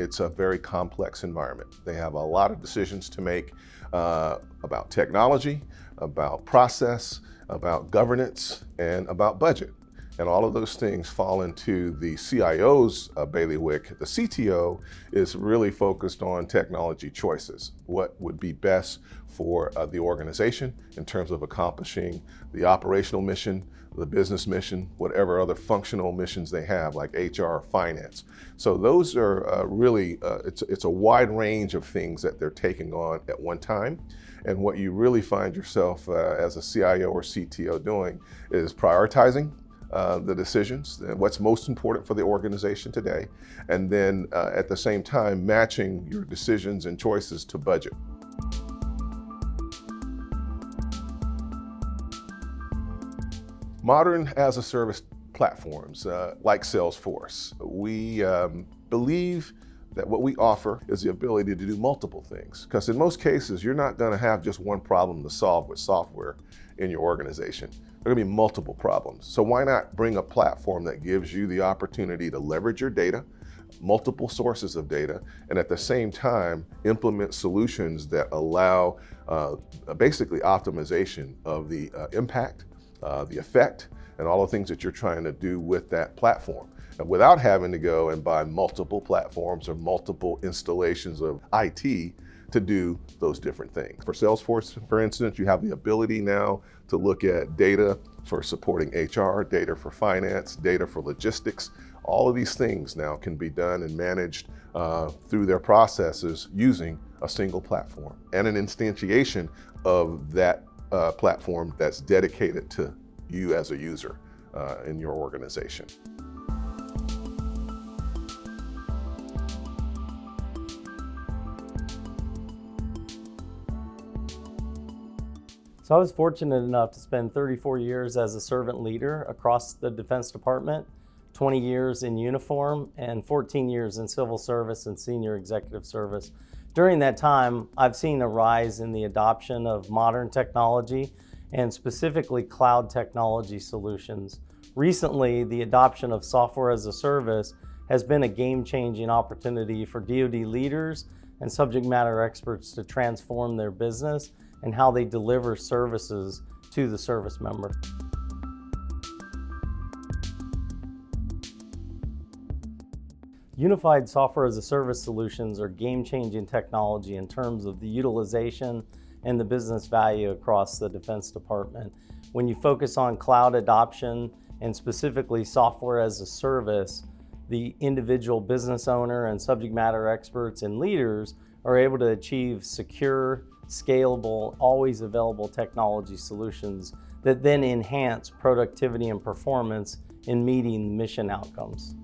it's a very complex environment. They have a lot of decisions to make about technology, about process, about governance, and about budget. And all of those things fall into the CIO's bailiwick. The CTO is really focused on technology choices. What would be best for the organization in terms of accomplishing the operational mission, the business mission, whatever other functional missions they have, like HR or finance. So those are really, it's a wide range of things that they're taking on at one time. And what you really find yourself as a CIO or CTO doing is prioritizing the decisions and what's most important for the organization today, and then at the same time matching your decisions and choices to budget. Modern as a service platforms like Salesforce, we believe that what we offer is the ability to do multiple things. Because in most cases, you're not going to have just one problem to solve with software in your organization. There are going to be multiple problems. So why not bring a platform that gives you the opportunity to leverage your data, multiple sources of data, and at the same time implement solutions that allow basically optimization of the impact, the effect, and all the things that you're trying to do with that platform, and without having to go and buy multiple platforms or multiple installations of IT to do those different things. For Salesforce, for instance, you have the ability now to look at data for supporting HR, data for finance, data for logistics. All of these things now can be done and managed through their processes using a single platform and an instantiation of that platform that's dedicated to you as a user in your organization. So I was fortunate enough to spend 34 years as a servant leader across the Defense Department, 20 years in uniform, and 14 years in civil service and senior executive service. During that time, I've seen a rise in the adoption of modern technology and specifically cloud technology solutions. Recently, the adoption of software as a service has been a game-changing opportunity for DoD leaders and subject matter experts to transform their business and how they deliver services to the service member. Unified software as a service solutions are game-changing technology in terms of the utilization and the business value across the Defense Department. When you focus on cloud adoption and specifically software as a service, the individual business owner and subject matter experts and leaders are able to achieve secure, scalable, always available technology solutions that then enhance productivity and performance in meeting mission outcomes.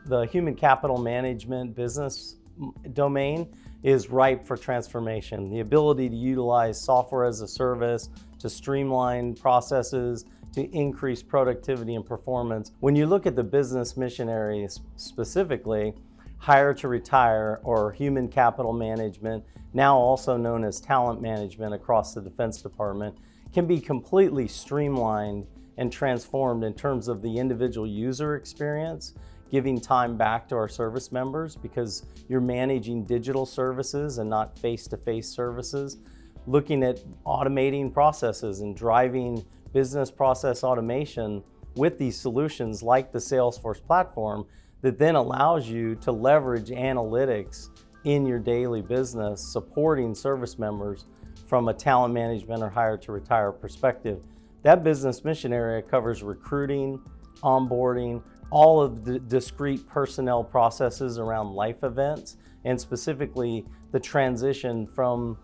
The human capital management business domain is ripe for transformation. The ability to utilize software as a service to streamline processes, to increase productivity and performance. When you look at the business mission areas specifically, hire to retire or human capital management, now also known as talent management across the Defense Department, can be completely streamlined and transformed in terms of the individual user experience, giving time back to our service members because you're managing digital services and not face-to-face services, looking at automating processes and driving business process automation with these solutions like the Salesforce platform that then allows you to leverage analytics in your daily business, supporting service members from a talent management or hire to retire perspective. That business mission area covers recruiting, onboarding, all of the discrete personnel processes around life events, and specifically the transition from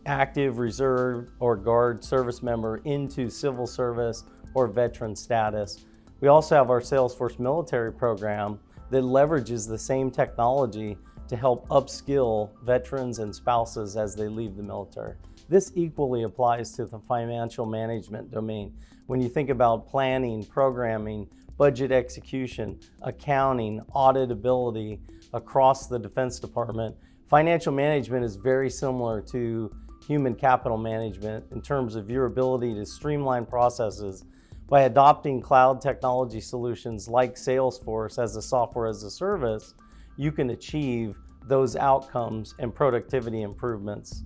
active, reserve, or guard service member into civil service or veteran status. We also have our Salesforce military program that leverages the same technology to help upskill veterans and spouses as they leave the military. This equally applies to the financial management domain. When you think about planning, programming, budget execution, accounting, auditability across the Defense Department, financial management is very similar to human capital management in terms of your ability to streamline processes, By adopting cloud technology solutions like Salesforce as a software as a service, you can achieve those outcomes and productivity improvements.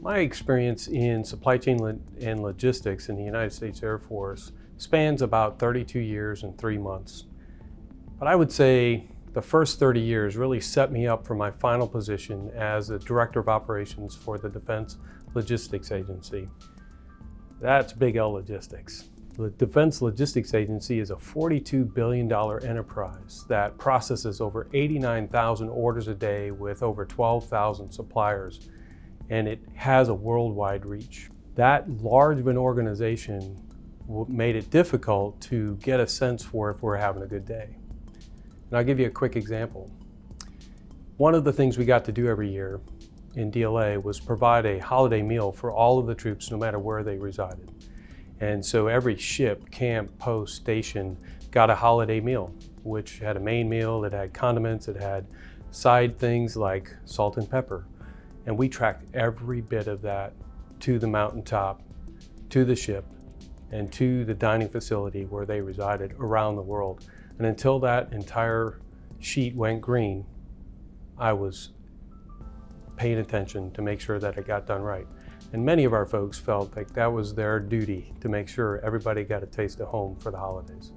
My experience in supply chain and logistics in the United States Air Force spans about 32 years and 3 months. But I would say the first 30 years really set me up for my final position as the Director of Operations for the Defense Logistics Agency. That's Big L Logistics. The Defense Logistics Agency is a $42 billion enterprise that processes over 89,000 orders a day with over 12,000 suppliers, and it has a worldwide reach. That large of an organization made it difficult to get a sense for if we're having a good day. And I'll give you a quick example. One of the things we got to do every year in DLA was provide a holiday meal for all of the troops, no matter where they resided. And so every ship, camp, post, station got a holiday meal, which had a main meal, it had condiments, it had side things like salt and pepper. And we tracked every bit of that to the mountaintop, to the ship, and to the dining facility where they resided around the world. And until that entire sheet went green, I was paying attention to make sure that it got done right. And many of our folks felt like that was their duty to make sure everybody got a taste of home for the holidays.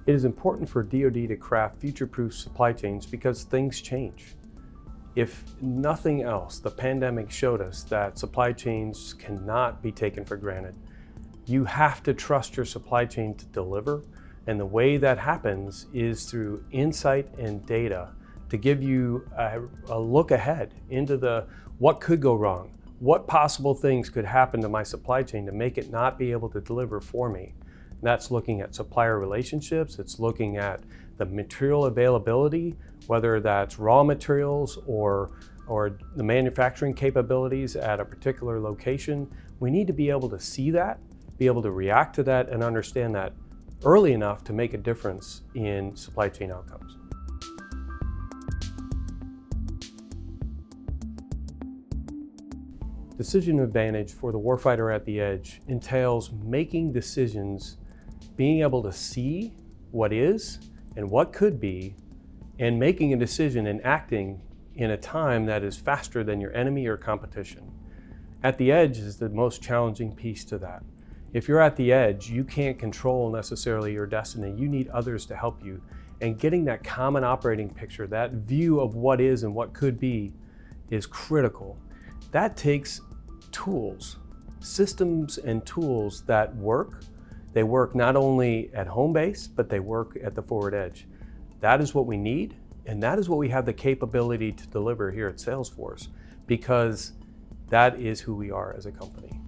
It is important for DoD to craft future-proof supply chains because things change. If nothing else, the pandemic showed us that supply chains cannot be taken for granted. You have to trust your supply chain to deliver, and the way that happens is through insight and data to give you a look ahead into what could go wrong, what possible things could happen to my supply chain to make it not be able to deliver for me. That's looking at supplier relationships, it's looking at the material availability, whether that's raw materials or the manufacturing capabilities at a particular location. We need to be able to see that, be able to react to that, and understand that early enough to make a difference in supply chain outcomes. Decision advantage for the warfighter at the edge entails making decisions, being able to see what is and what could be, and making a decision and acting in a time that is faster than your enemy or competition. At the edge is the most challenging piece to that. If you're at the edge, you can't control necessarily your destiny. You need others to help you. And getting that common operating picture, that view of what is and what could be, is critical. That takes tools, systems and tools that work. They work not only at home base, but they work at the forward edge. That is what we need, and that is what we have the capability to deliver here at Salesforce, because that is who we are as a company.